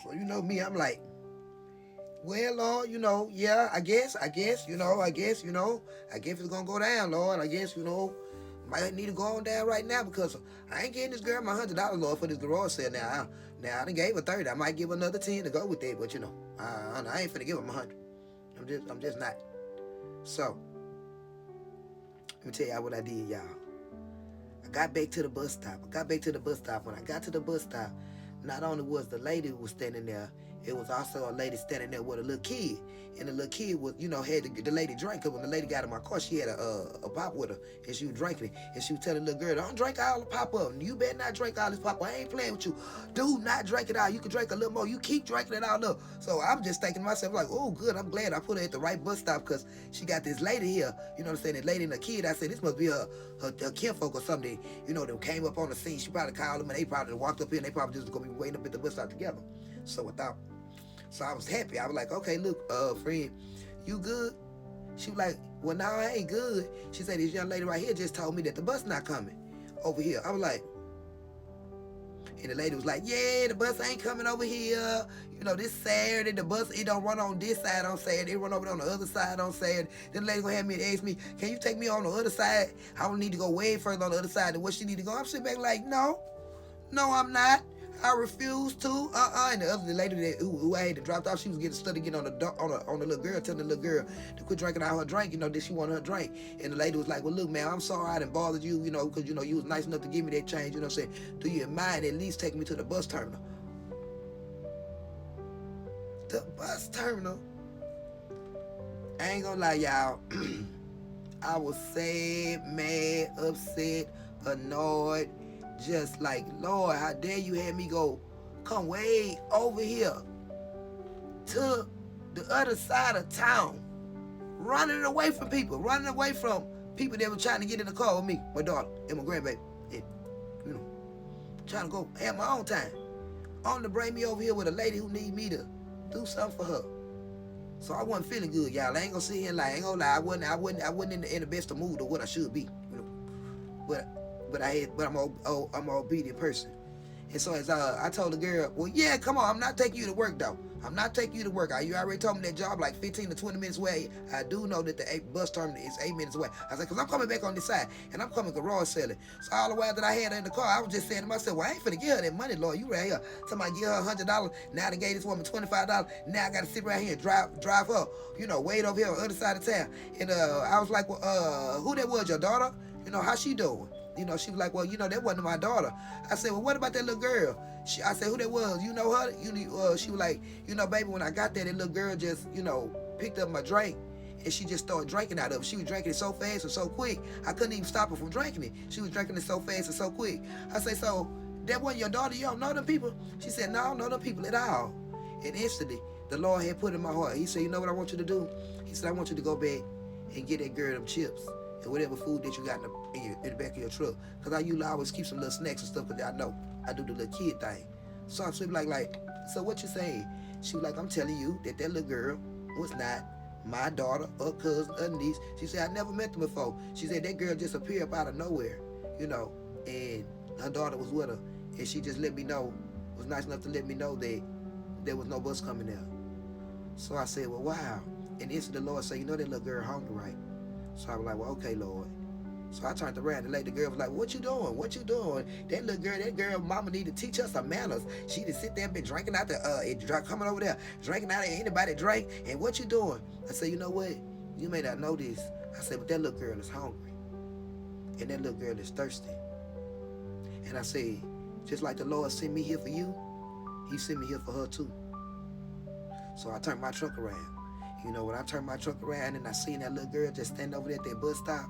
So you know me, I'm like, well, Lord, yeah, I guess, I guess it's gonna go down, Lord. I guess, might need to go on down right now because I ain't getting this girl my $100, Lord, for this garage sale now. Now I done gave her 30. I might give her another 10 to go with that, but I ain't finna give him 100. I'm just not. So let me tell y'all what I did, y'all. I got back to the bus stop. When I got to the bus stop, not only was the lady who was standing there, it was also a lady standing there with a little kid. And the little kid was, had the lady drink. Cause when the lady got in my car, she had a pop with her, and she was drinking it. And she was telling the little girl, "Don't drink all the pop up. You better not drink all this pop up. I ain't playing with you. Do not drink it all. You can drink a little more. You keep drinking it all up." So I'm just thinking to myself, like, oh, good. I'm glad I put her at the right bus stop because she got this lady here. You know what I'm saying? That lady and the kid. I said, this must be her kinfolk or something. That came up on the scene. She probably called them, and they probably walked up here, and they probably just gonna be waiting up at the bus stop together. So I was happy. I was like, okay, look, friend, you good? She was like, well, no, I ain't good. She said, this young lady right here just told me that the bus not coming over here. I was like, and the lady was like, yeah, the bus ain't coming over here. This Saturday, the bus, it don't run on this side on Saturday. It run over on the other side on Saturday. Then the lady gonna have me and ask me, can you take me on the other side? I don't need to go way further on the other side than what she need to go. I'm sitting back like, no, I'm not. I refuse to. And the lady who I had to drop off, she was getting on the little girl, telling the little girl to quit drinking out her drink. That she wanted her drink. And the lady was like, well, look, man, I'm sorry I done bothered you. Because you was nice enough to give me that change. You know what I'm saying? Do you mind at least taking me to the bus terminal? The bus terminal. I ain't gonna lie, y'all. I was sad, mad, upset, annoyed. Just like, Lord, how dare you have me come way over here to the other side of town, running away from people that were trying to get in the car with me, my daughter and my grandbaby, and, trying to go have my own time. Only to bring me over here with a lady who need me to do something for her. So I wasn't feeling good, y'all. I ain't gonna sit here and lie. I ain't gonna lie. I wasn't in the best of mood of what I should be. But I'm an obedient person. And so as I told the girl, well, yeah, come on, I'm not taking you to work though. I'm not taking you to work. You already told me that job like 15 to 20 minutes away. I do know that the bus terminal is 8 minutes away. I was like, because I'm coming back on this side, and I'm coming garage selling. So all the while that I had her in the car, I was just saying to myself, well, I ain't finna give her that money, Lord. You right here. Somebody give her $100. Now I gave this woman $25. Now I got to sit right here and drive her, wait over here on the other side of town. And I was like, well, who that was, your daughter? How she doing? She was like, well, that wasn't my daughter. I said, well, what about that little girl? I said, who that was? You know her? She was like, baby, when I got there, that little girl just, picked up my drink, and she just started drinking out of it. She was drinking it so fast and so quick, I couldn't even stop her from drinking it. She was drinking it so fast and so quick. I said, so that wasn't your daughter? You don't know them people? She said, no, I don't know them people at all. And instantly, the Lord had put in my heart. He said, you know what I want you to do? He said, I want you to go back and get that girl them chips and whatever food that you got in the back of your truck. Because I always keep some little snacks and stuff because I know I do the little kid thing. So I'm like, so what you saying? She was like, I'm telling you that little girl was not my daughter or cousin or niece. She said, I never met them before. She said, that girl just appeared up out of nowhere, and her daughter was with her. And she just was nice enough to let me know that there was no bus coming there. So I said, well, wow. And instantly the Lord said, that little girl hungry, right? So I was like, well, okay, Lord. So I turned around and the girl was like, what you doing? What you doing? That girl, mama need to teach us some manners. She just sit there and been drinking out coming over there, drinking out of anybody drink. And what you doing? I said, you know what? You may not know this. I said, but that little girl is hungry. And that little girl is thirsty. And I said, just like the Lord sent me here for you, he sent me here for her too. So I turned my truck around. When I turned my truck around and I seen that little girl just stand over there at that bus stop,